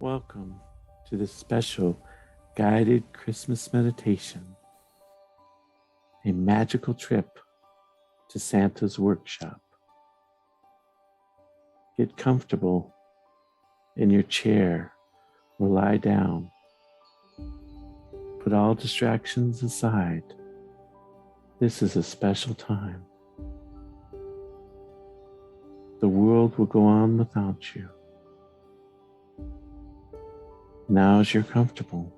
Welcome to this special guided Christmas meditation, a magical trip to Santa's workshop. Get comfortable in your chair or lie down. Put all distractions aside. This is a special time. The world will go on without you. Now, as you're comfortable,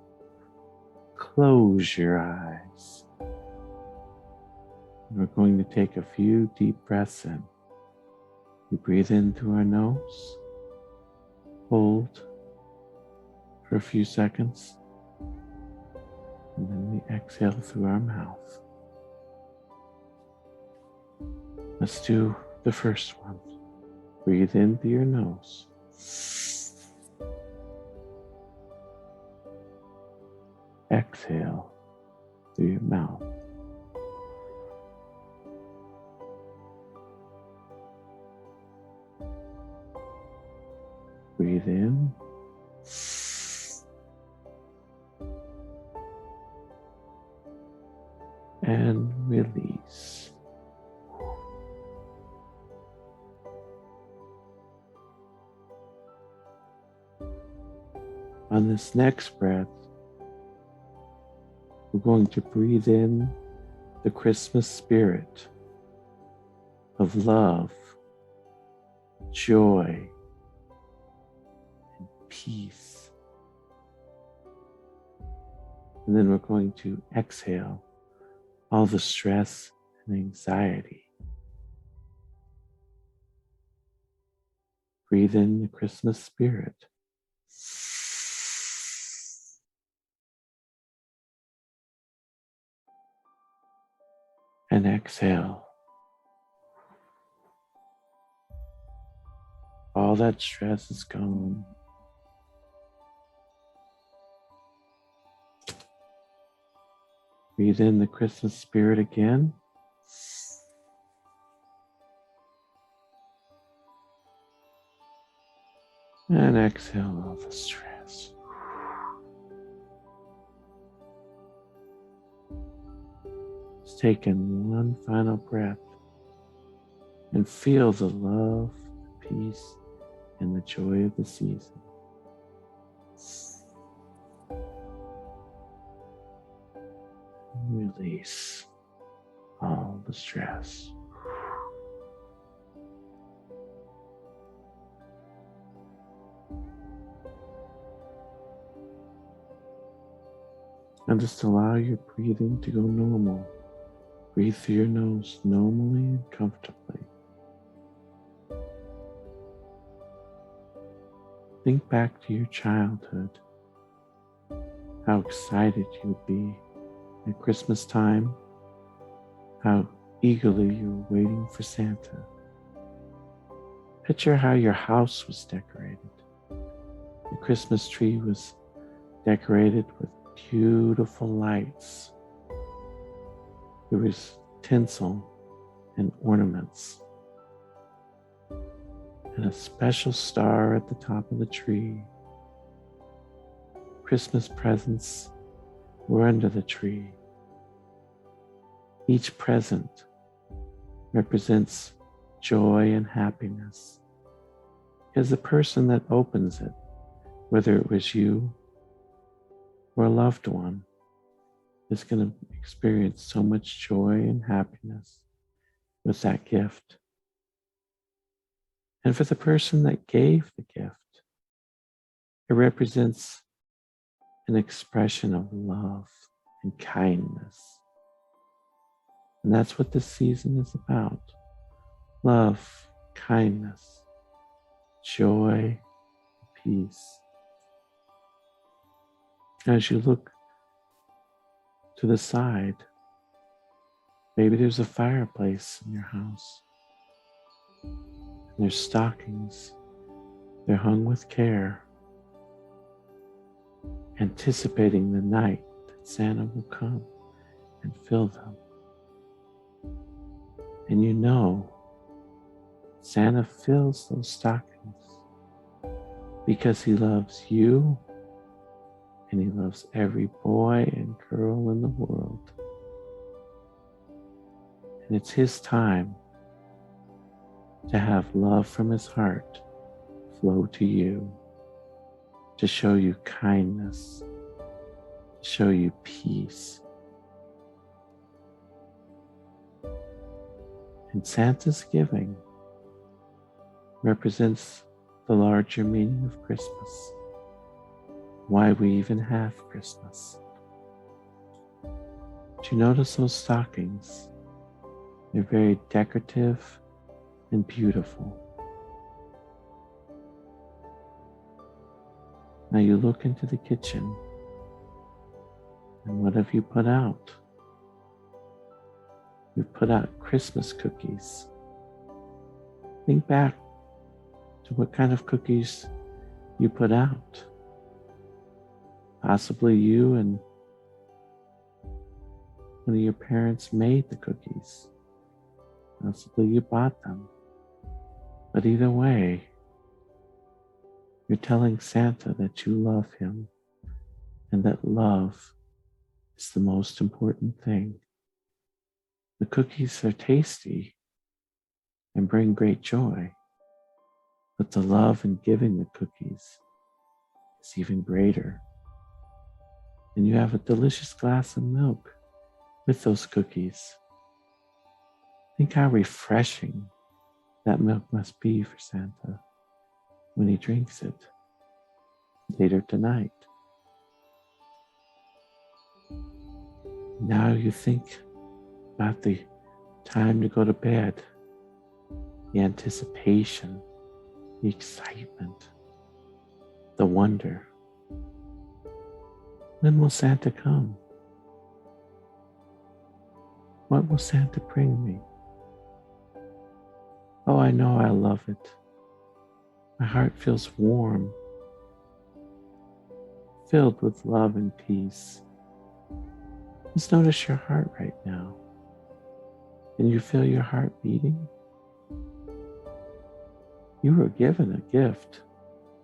close your eyes. We're going to take a few deep breaths in. We breathe in through our nose, hold for a few seconds, and then we exhale through our mouth. Let's do the first one. Breathe in through your nose. Exhale through your mouth. Breathe in. And release. On this next breath, we're going to breathe in the Christmas spirit of love, joy, and peace. And then we're going to exhale all the stress and anxiety. Breathe in the Christmas spirit. And exhale all that stress is gone. Breathe in the Christmas spirit again. And exhale all the stress. Just take in one final breath and feel the love, the peace, and the joy of the season. Release all the stress. And just allow your breathing to go normal. Breathe through your nose normally and comfortably. Think back to your childhood, how excited you would be at Christmas time, how eagerly you were waiting for Santa. Picture how your house was decorated. The Christmas tree was decorated with beautiful lights. There was tinsel and ornaments, and a special star at the top of the tree. Christmas presents were under the tree. Each present represents joy and happiness, because the person that opens it, whether it was you or a loved one, is going to experience so much joy and happiness with that gift. And for the person that gave the gift, it represents an expression of love and kindness. And that's what this season is about. Love, kindness, joy, peace. As you look to the side, maybe there's a fireplace in your house. And there's stockings. They're hung with care, anticipating the night that Santa will come and fill them. And you know, Santa fills those stockings because He loves you and He loves every boy and girl in the world. And it's His time to have love from His heart flow to you, to show you kindness, to show you peace. And Santa's giving represents the larger meaning of Christmas, why we even have Christmas. Do you notice those stockings? They're very decorative and beautiful. Now you look into the kitchen, and what have you put out? You've put out Christmas cookies. Think back to what kind of cookies you put out. Possibly you and one of your parents made the cookies. Possibly you bought them. But either way, you're telling Santa that you love him and that love is the most important thing. The cookies are tasty and bring great joy, but the love in giving the cookies is even greater. And you have a delicious glass of milk with those cookies. Think how refreshing that milk must be for Santa when he drinks it later tonight. Now you think about the time to go to bed, the anticipation, the excitement, the wonder. When will Santa come? What will Santa bring me? Oh, I know I love it. My heart feels warm, filled with love and peace. Just notice your heart right now. Can you feel your heart beating? You were given a gift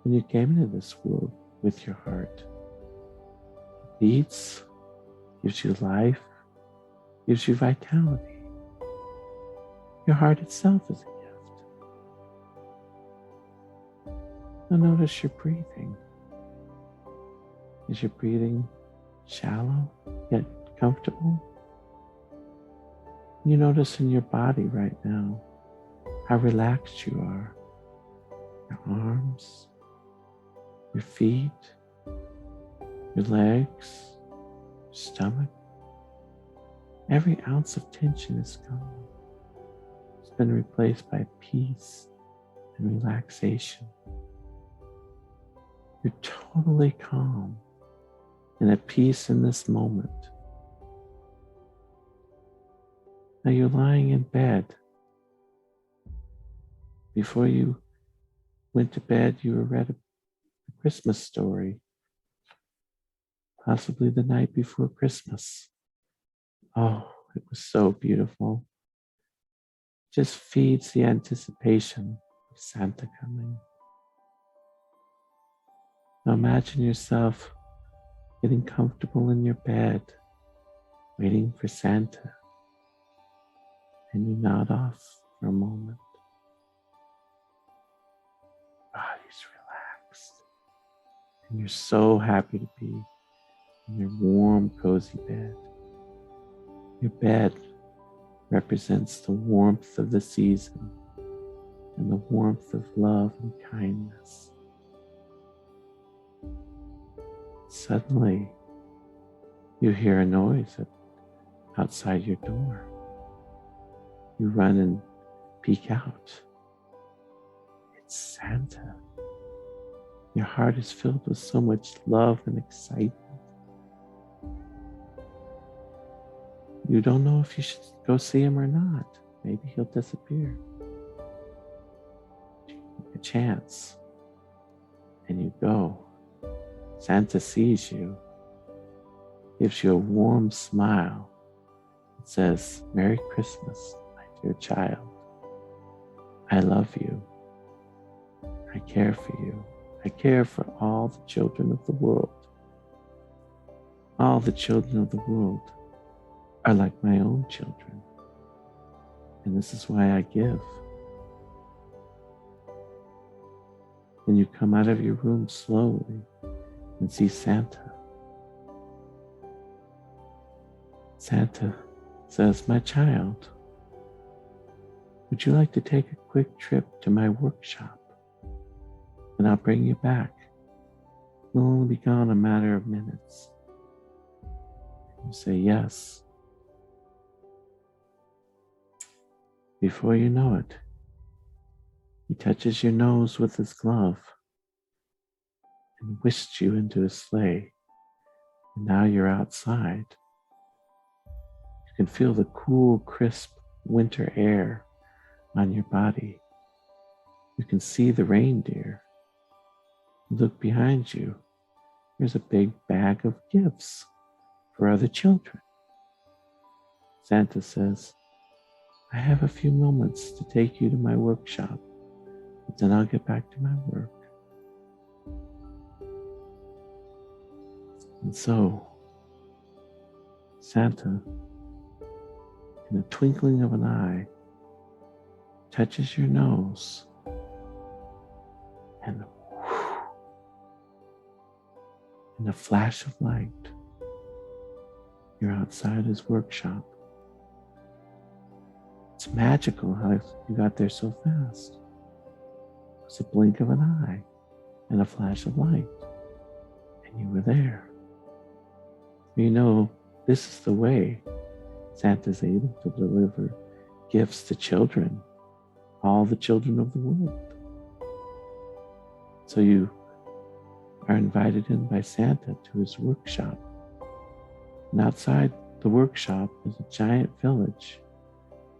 when you came into this world with your heart. It beats, gives you life, gives you vitality. Your heart itself is a gift. Now notice your breathing. Is your breathing shallow yet comfortable? You notice in your body right now how relaxed you are. Your arms, your feet, your legs, your stomach. Every ounce of tension is gone. It's been replaced by peace and relaxation. You're totally calm and at peace in this moment. Now you're lying in bed. Before you went to bed, you read a Christmas story, possibly the night before Christmas. Oh, it was so beautiful. Just feeds the anticipation of Santa coming. Now imagine yourself getting comfortable in your bed, waiting for Santa, and you nod off for a moment. Body's relaxed, and you're so happy to be in your warm, cozy bed. Your bed represents the warmth of the season and the warmth of love and kindness. Suddenly, you hear a noise outside your door. You run and peek out. It's Santa. Your heart is filled with so much love and excitement. You don't know if you should go see him or not. Maybe he'll disappear. Take a chance, and you go. Santa sees you, gives you a warm smile, and says, "Merry Christmas, my dear child. I love you. I care for you. I care for all the children of the world. All the children of the world are like my own children. And this is why I give. Then you come out of your room slowly and see Santa. Santa says, "My child, would you like to take a quick trip to my workshop? And I'll bring you back. We'll only be gone a matter of minutes." You say yes. Before you know it, he touches your nose with his glove and whisks you into his sleigh. And now you're outside. You can feel the cool, crisp winter air on your body. You can see the reindeer. You look behind you. There's a big bag of gifts for other children. Santa says, "I have a few moments to take you to my workshop, but then I'll get back to my work." And so, Santa, in the twinkling of an eye, touches your nose, and in a flash of light, you're outside his workshop. It's magical how you got there so fast. It was a blink of an eye and a flash of light, and you were there. You know, this is the way Santa's able to deliver gifts to children, all the children of the world. So you are invited in by Santa to his workshop. And outside the workshop is a giant village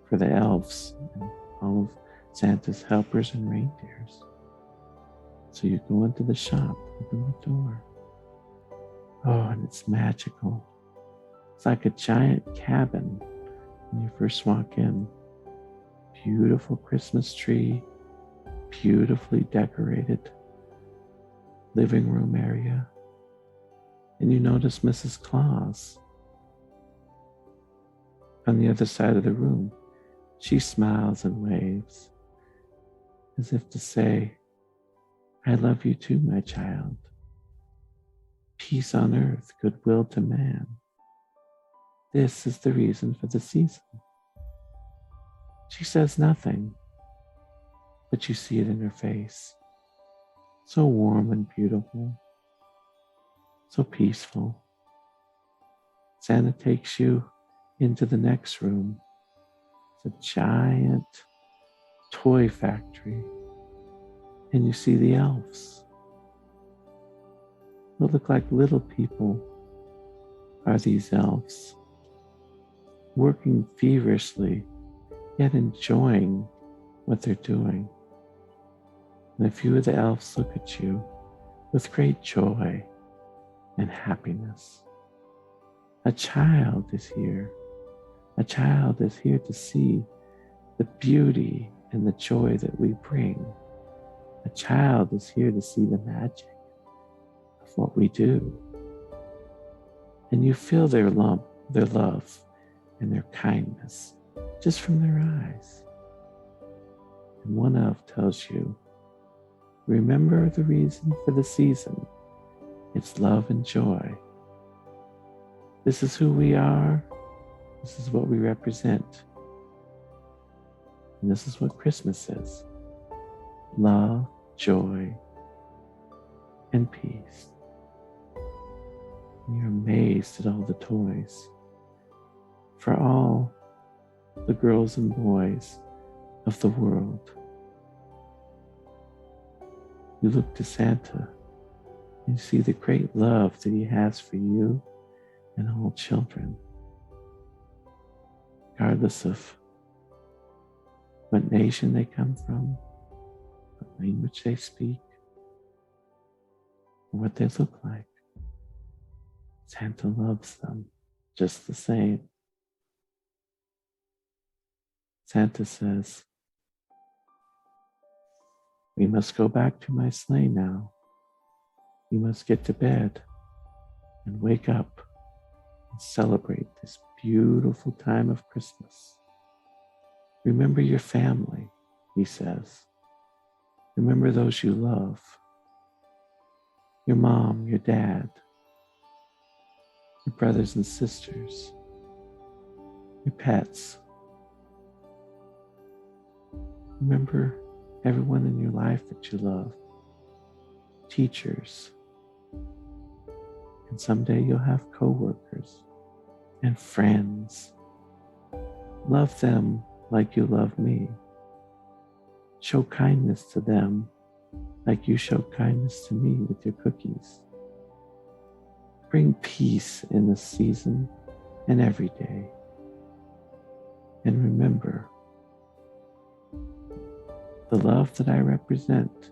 for the elves and all of Santa's helpers and reindeers. So you go into the shop, open the door. Oh, and it's magical. It's like a giant cabin when you first walk in. Beautiful Christmas tree, beautifully decorated living room area. And you notice Mrs. Claus on the other side of the room. She smiles and waves as if to say, "I love you too, my child. Peace on earth, goodwill to man. This is the reason for the season." She says nothing, but you see it in her face. So warm and beautiful, so peaceful. Santa takes you into the next room. It's a giant toy factory, and you see the elves. They look like little people are these elves, working feverishly, yet enjoying what they're doing. And a few of the elves look at you with great joy and happiness. A child is here. A child is here to see the beauty and the joy that we bring. A child is here to see the magic of what we do. And you feel their love and their kindness just from their eyes. And one elf tells you, "Remember the reason for the season. It's love and joy. This is who we are. This is what we represent. And this is what Christmas is. Love, joy, and peace." And you're amazed at all the toys. For all the girls and boys of the world. You look to Santa and see the great love that he has for you and all children, regardless of what nation they come from, what language they speak, or what they look like. Santa loves them just the same. Santa says, "We must go back to my sleigh now. You must get to bed and wake up and celebrate this beautiful time of Christmas. Remember your family, he says. Remember those you love. Your mom, your dad, your brothers and sisters, your pets. Remember everyone in your life that you love, teachers, and someday you'll have coworkers and friends. Love them like you love me. Show kindness to them like you show kindness to me with your cookies. Bring peace in this season and every day. And remember, the love that I represent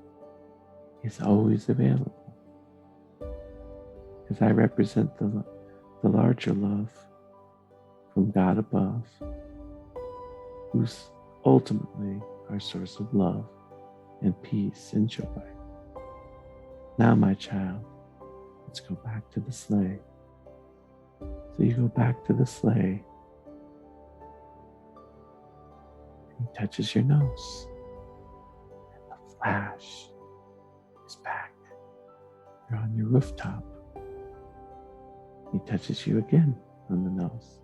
is always available, because I represent the larger love from God above, who's ultimately our source of love and peace and joy. Now, my child, let's go back to the sleigh. So you go back to the sleigh. He touches your nose. And the flash is back. You're on your rooftop. He touches you again on the nose.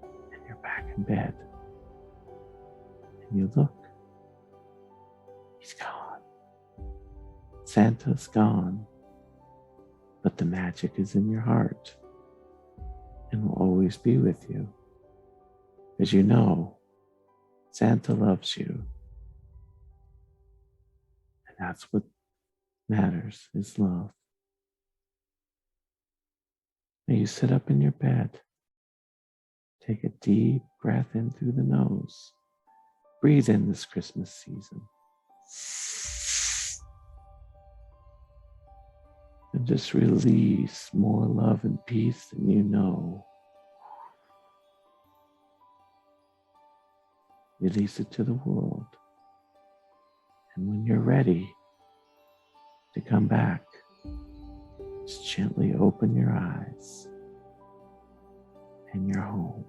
And you're back in bed. And you look. He's gone. Santa's gone. But the magic is in your heart and will always be with you. As you know, Santa loves you. And that's what matters, is love. Now you sit up in your bed. Take a deep breath in through the nose. Breathe in this Christmas season. And just release more love and peace than you know. Release it to the world. And when you're ready to come back, just gently open your eyes and you're home.